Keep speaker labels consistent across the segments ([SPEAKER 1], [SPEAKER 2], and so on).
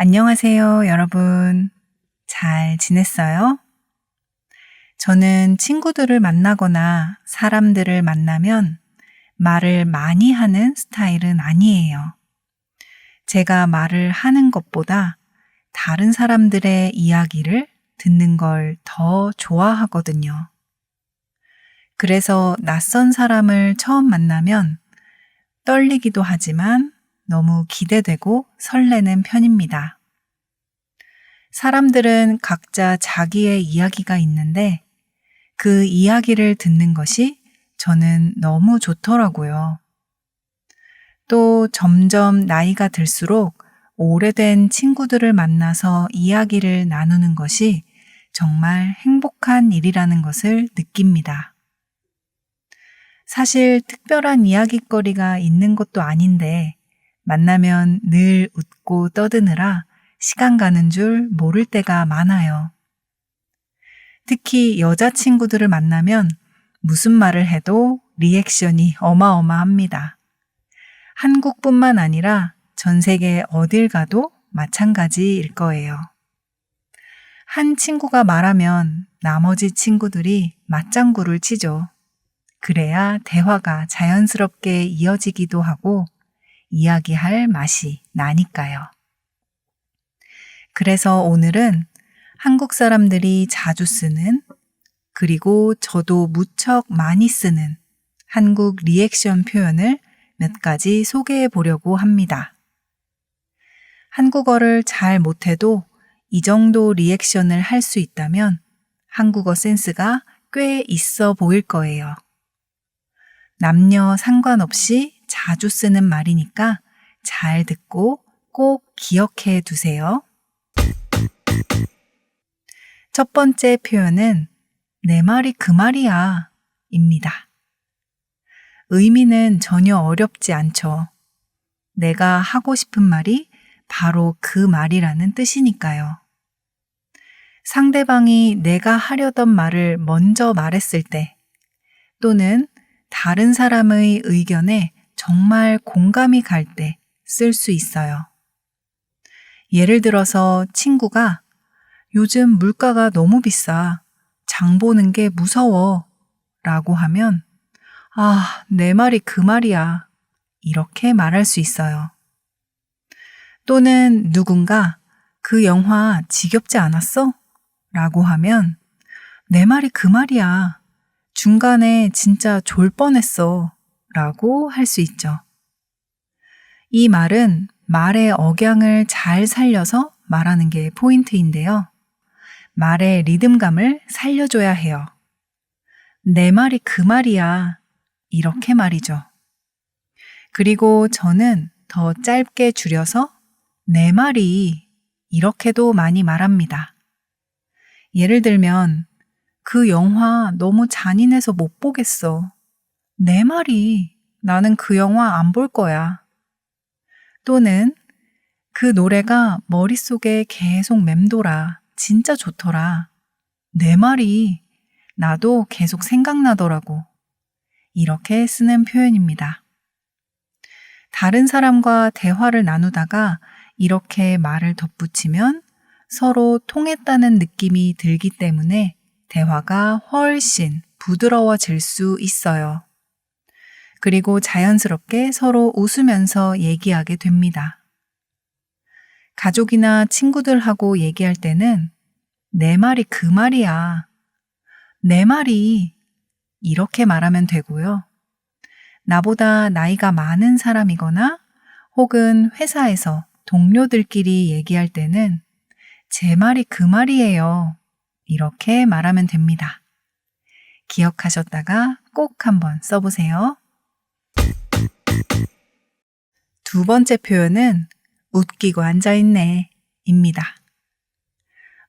[SPEAKER 1] 안녕하세요, 여러분. 잘 지냈어요? 저는 친구들을 만나거나 사람들을 만나면 말을 많이 하는 스타일은 아니에요. 제가 말을 하는 것보다 다른 사람들의 이야기를 듣는 걸 더 좋아하거든요. 그래서 낯선 사람을 처음 만나면 떨리기도 하지만 너무 기대되고 설레는 편입니다. 사람들은 각자 자기의 이야기가 있는데 그 이야기를 듣는 것이 저는 너무 좋더라고요. 또 점점 나이가 들수록 오래된 친구들을 만나서 이야기를 나누는 것이 정말 행복한 일이라는 것을 느낍니다. 사실 특별한 이야깃거리가 있는 것도 아닌데 만나면 늘 웃고 떠드느라 시간 가는 줄 모를 때가 많아요. 특히 여자친구들을 만나면 무슨 말을 해도 리액션이 어마어마합니다. 한국뿐만 아니라 전 세계 어딜 가도 마찬가지일 거예요. 한 친구가 말하면 나머지 친구들이 맞장구를 치죠. 그래야 대화가 자연스럽게 이어지기도 하고 이야기할 맛이 나니까요. 그래서 오늘은 한국 사람들이 자주 쓰는 그리고 저도 무척 많이 쓰는 한국 리액션 표현을 몇 가지 소개해 보려고 합니다. 한국어를 잘 못해도 이 정도 리액션을 할 수 있다면 한국어 센스가 꽤 있어 보일 거예요. 남녀 상관없이 자주 쓰는 말이니까 잘 듣고 꼭 기억해 두세요. 첫 번째 표현은 내 말이 그 말이야 입니다. 의미는 전혀 어렵지 않죠. 내가 하고 싶은 말이 바로 그 말이라는 뜻이니까요. 상대방이 내가 하려던 말을 먼저 말했을 때 또는 다른 사람의 의견에 정말 공감이 갈 때 쓸 수 있어요. 예를 들어서 친구가 요즘 물가가 너무 비싸. 장 보는 게 무서워. 라고 하면 내 말이 그 말이야. 이렇게 말할 수 있어요. 또는 누군가 그 영화 지겹지 않았어? 라고 하면 내 말이 그 말이야. 중간에 진짜 졸 뻔했어. 라고 할 수 있죠. 이 말은 말의 억양을 잘 살려서 말하는 게 포인트인데요. 말의 리듬감을 살려줘야 해요. 내 말이 그 말이야. 이렇게 말이죠. 그리고 저는 더 짧게 줄여서 내 말이 이렇게도 많이 말합니다. 예를 들면 그 영화 너무 잔인해서 못 보겠어. 내 말이 나는 그 영화 안 볼 거야. 또는 그 노래가 머릿속에 계속 맴돌아. 진짜 좋더라. 내 말이 나도 계속 생각나더라고. 이렇게 쓰는 표현입니다. 다른 사람과 대화를 나누다가 이렇게 말을 덧붙이면 서로 통했다는 느낌이 들기 때문에 대화가 훨씬 부드러워질 수 있어요. 그리고 자연스럽게 서로 웃으면서 얘기하게 됩니다. 가족이나 친구들하고 얘기할 때는 내 말이 그 말이야. 내 말이 이렇게 말하면 되고요. 나보다 나이가 많은 사람이거나 혹은 회사에서 동료들끼리 얘기할 때는 제 말이 그 말이에요. 이렇게 말하면 됩니다. 기억하셨다가 꼭 한번 써보세요. 두 번째 표현은 웃기고 앉아있네 입니다.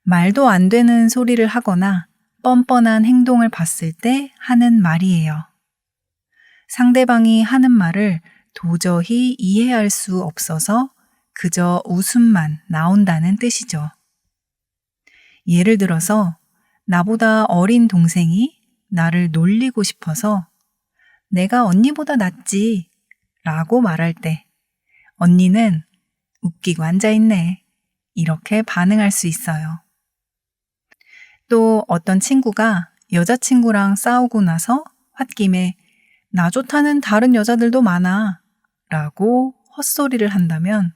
[SPEAKER 1] 말도 안 되는 소리를 하거나 뻔뻔한 행동을 봤을 때 하는 말이에요. 상대방이 하는 말을 도저히 이해할 수 없어서 그저 웃음만 나온다는 뜻이죠. 예를 들어서 나보다 어린 동생이 나를 놀리고 싶어서 내가 언니보다 낫지 라고 말할 때 언니는 웃기고 앉아있네 이렇게 반응할 수 있어요. 또 어떤 친구가 여자친구랑 싸우고 나서 홧김에 나 좋다는 다른 여자들도 많아 라고 헛소리를 한다면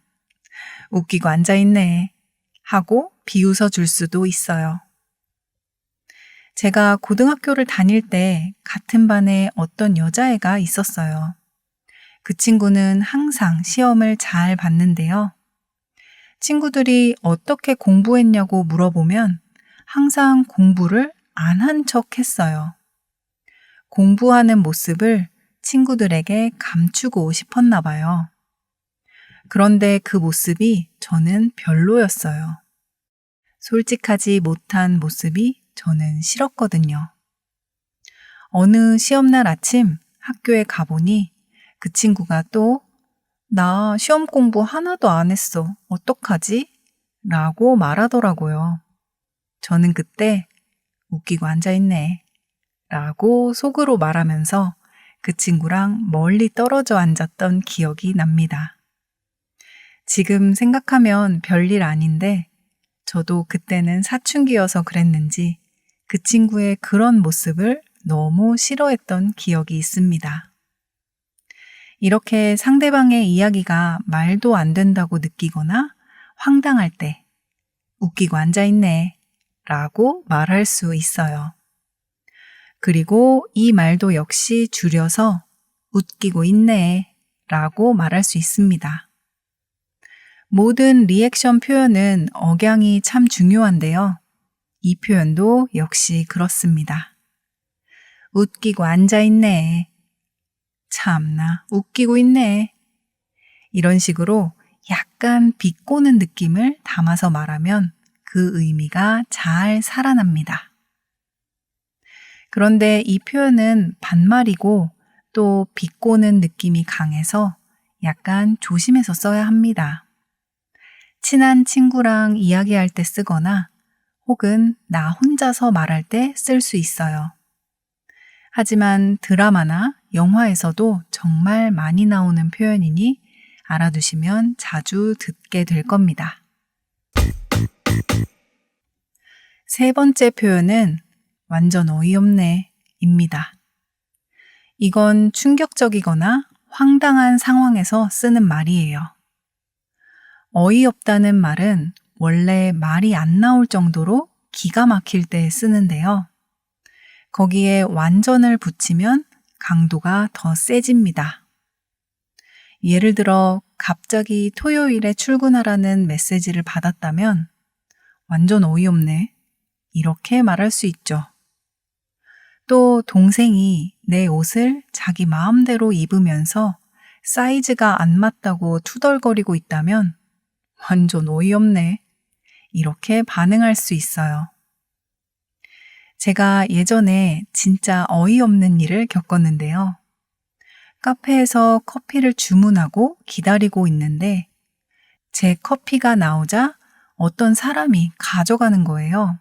[SPEAKER 1] 웃기고 앉아있네 하고 비웃어 줄 수도 있어요. 제가 고등학교를 다닐 때 같은 반에 어떤 여자애가 있었어요. 그 친구는 항상 시험을 잘 봤는데요. 친구들이 어떻게 공부했냐고 물어보면 항상 공부를 안 한 척 했어요. 공부하는 모습을 친구들에게 감추고 싶었나 봐요. 그런데 그 모습이 저는 별로였어요. 솔직하지 못한 모습이 저는 싫었거든요. 어느 시험날 아침 학교에 가보니 그 친구가 또 나 시험 공부 하나도 안 했어. 어떡하지? 라고 말하더라고요. 저는 그때 웃기고 앉아있네 라고 속으로 말하면서 그 친구랑 멀리 떨어져 앉았던 기억이 납니다. 지금 생각하면 별일 아닌데 저도 그때는 사춘기여서 그랬는지 그 친구의 그런 모습을 너무 싫어했던 기억이 있습니다. 이렇게 상대방의 이야기가 말도 안 된다고 느끼거나 황당할 때 웃기고 앉아있네 라고 말할 수 있어요. 그리고 이 말도 역시 줄여서 웃기고 있네 라고 말할 수 있습니다. 모든 리액션 표현은 억양이 참 중요한데요. 이 표현도 역시 그렇습니다. 웃기고 앉아있네. 참나, 웃기고 있네. 이런 식으로 약간 비꼬는 느낌을 담아서 말하면 그 의미가 잘 살아납니다. 그런데 이 표현은 반말이고 또 비꼬는 느낌이 강해서 약간 조심해서 써야 합니다. 친한 친구랑 이야기할 때 쓰거나 혹은 나 혼자서 말할 때 쓸 수 있어요. 하지만 드라마나 영화에서도 정말 많이 나오는 표현이니 알아두시면 자주 듣게 될 겁니다. 세 번째 표현은 완전 어이없네 입니다. 이건 충격적이거나 황당한 상황에서 쓰는 말이에요. 어이없다는 말은 원래 말이 안 나올 정도로 기가 막힐 때 쓰는데요. 거기에 완전을 붙이면 강도가 더 세집니다. 예를 들어 갑자기 토요일에 출근하라는 메시지를 받았다면 완전 어이없네 이렇게 말할 수 있죠. 또 동생이 내 옷을 자기 마음대로 입으면서 사이즈가 안 맞다고 투덜거리고 있다면 완전 어이없네 이렇게 반응할 수 있어요. 제가 예전에 진짜 어이없는 일을 겪었는데요. 카페에서 커피를 주문하고 기다리고 있는데 제 커피가 나오자 어떤 사람이 가져가는 거예요.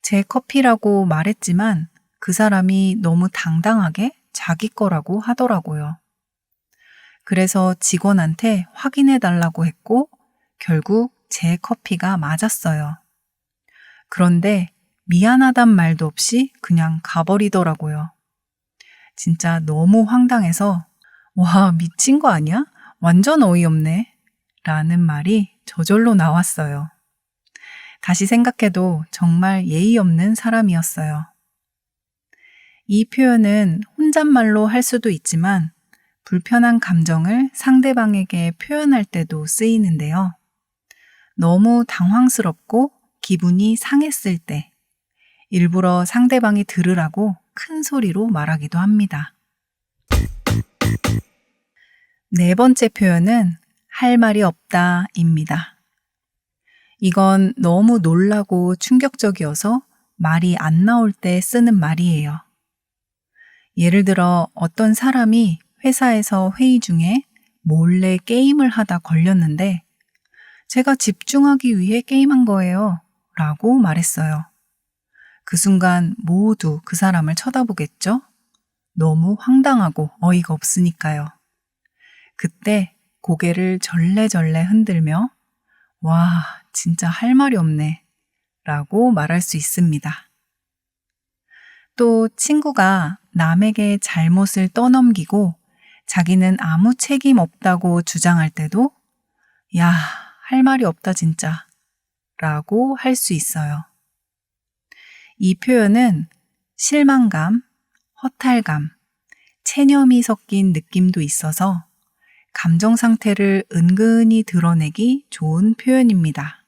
[SPEAKER 1] 제 커피라고 말했지만 그 사람이 너무 당당하게 자기 거라고 하더라고요. 그래서 직원한테 확인해 달라고 했고 결국 제 커피가 맞았어요. 그런데 미안하단 말도 없이 그냥 가버리더라고요. 진짜 너무 황당해서 와, 미친 거 아니야? 완전 어이없네 라는 말이 저절로 나왔어요. 다시 생각해도 정말 예의 없는 사람이었어요. 이 표현은 혼잣말로 할 수도 있지만 불편한 감정을 상대방에게 표현할 때도 쓰이는데요. 너무 당황스럽고 기분이 상했을 때 일부러 상대방이 들으라고 큰 소리로 말하기도 합니다. 네 번째 표현은 할 말이 없다입니다. 이건 너무 놀라고 충격적이어서 말이 안 나올 때 쓰는 말이에요. 예를 들어 어떤 사람이 회사에서 회의 중에 몰래 게임을 하다 걸렸는데 제가 집중하기 위해 게임한 거예요 라고 말했어요. 그 순간 모두 그 사람을 쳐다보겠죠? 너무 황당하고 어이가 없으니까요. 그때 고개를 절레절레 흔들며 와, 진짜 할 말이 없네 라고 말할 수 있습니다. 또 친구가 남에게 잘못을 떠넘기고 자기는 아무 책임 없다고 주장할 때도 야, 할 말이 없다 진짜 라고 할 수 있어요. 이 표현은 실망감, 허탈감, 체념이 섞인 느낌도 있어서 감정 상태를 은근히 드러내기 좋은 표현입니다.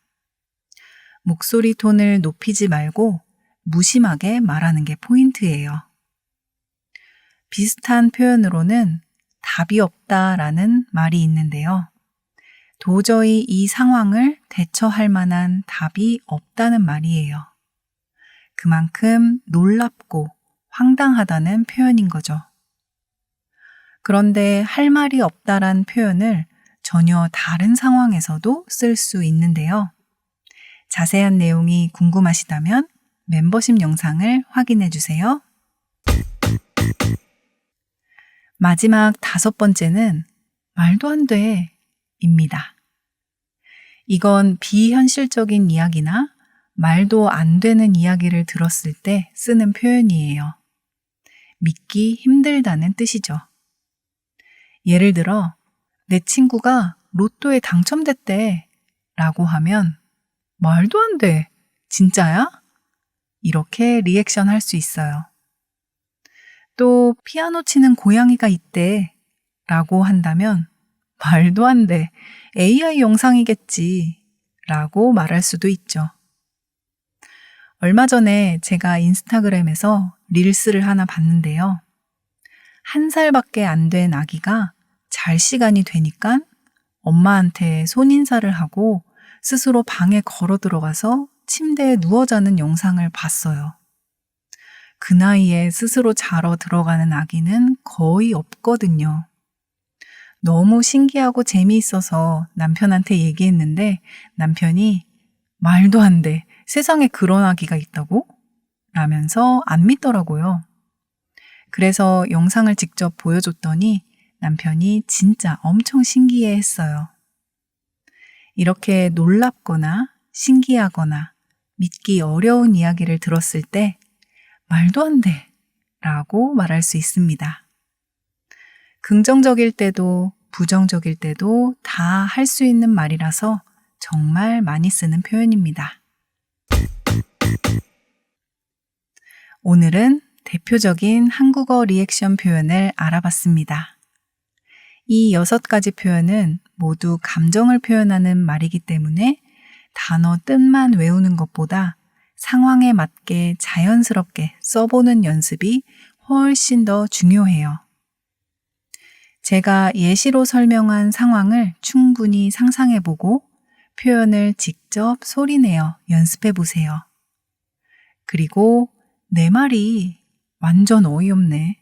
[SPEAKER 1] 목소리 톤을 높이지 말고 무심하게 말하는 게 포인트예요. 비슷한 표현으로는 답이 없다라는 말이 있는데요. 도저히 이 상황을 대처할 만한 답이 없다는 말이에요. 그만큼 놀랍고 황당하다는 표현인 거죠. 그런데 할 말이 없다란 표현을 전혀 다른 상황에서도 쓸 수 있는데요. 자세한 내용이 궁금하시다면 멤버십 영상을 확인해 주세요. 마지막 5번째는 말도 안 돼 입니다. 이건 비현실적인 이야기나 말도 안 되는 이야기를 들었을 때 쓰는 표현이에요. 믿기 힘들다는 뜻이죠. 예를 들어, 내 친구가 로또에 당첨됐대 라고 하면 말도 안 돼, 진짜야? 이렇게 리액션 할 수 있어요. 또 피아노 치는 고양이가 있대 라고 한다면 말도 안 돼, AI 영상이겠지 라고 말할 수도 있죠. 얼마 전에 제가 인스타그램에서 릴스를 하나 봤는데요. 1살밖에 안 된 아기가 잘 시간이 되니까 엄마한테 손인사를 하고 스스로 방에 걸어 들어가서 침대에 누워 자는 영상을 봤어요. 그 나이에 스스로 자러 들어가는 아기는 거의 없거든요. 너무 신기하고 재미있어서 남편한테 얘기했는데 남편이 말도 안 돼, 세상에 그런 아기가 있다고? 라면서 안 믿더라고요. 그래서 영상을 직접 보여줬더니 남편이 진짜 엄청 신기해 했어요. 이렇게 놀랍거나 신기하거나 믿기 어려운 이야기를 들었을 때 말도 안 돼 라고 말할 수 있습니다. 긍정적일 때도 부정적일 때도 다 할 수 있는 말이라서 정말 많이 쓰는 표현입니다. 오늘은 대표적인 한국어 리액션 표현을 알아봤습니다. 이 6가지 표현은 모두 감정을 표현하는 말이기 때문에 단어 뜻만 외우는 것보다 상황에 맞게 자연스럽게 써보는 연습이 훨씬 더 중요해요. 제가 예시로 설명한 상황을 충분히 상상해보고 표현을 직접 소리내어 연습해보세요. 그리고 내 말이 완전 어이없네,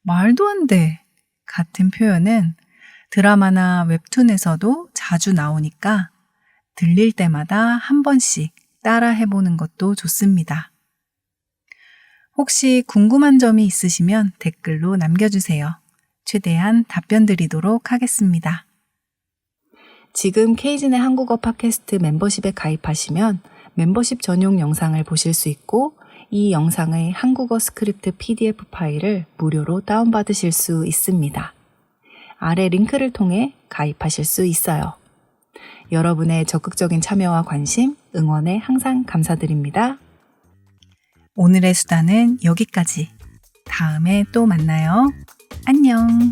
[SPEAKER 1] 말도 안 돼 같은 표현은 드라마나 웹툰에서도 자주 나오니까 들릴 때마다 한 번씩 따라 해보는 것도 좋습니다. 혹시 궁금한 점이 있으시면 댓글로 남겨주세요. 최대한 답변 드리도록 하겠습니다. 지금 케이진의 한국어 팟캐스트 멤버십에 가입하시면 멤버십 전용 영상을 보실 수 있고 이 영상의 한국어 스크립트 PDF 파일을 무료로 다운받으실 수 있습니다. 아래 링크를 통해 가입하실 수 있어요. 여러분의 적극적인 참여와 관심, 응원에 항상 감사드립니다. 오늘의 수다는 여기까지. 다음에 또 만나요. 안녕.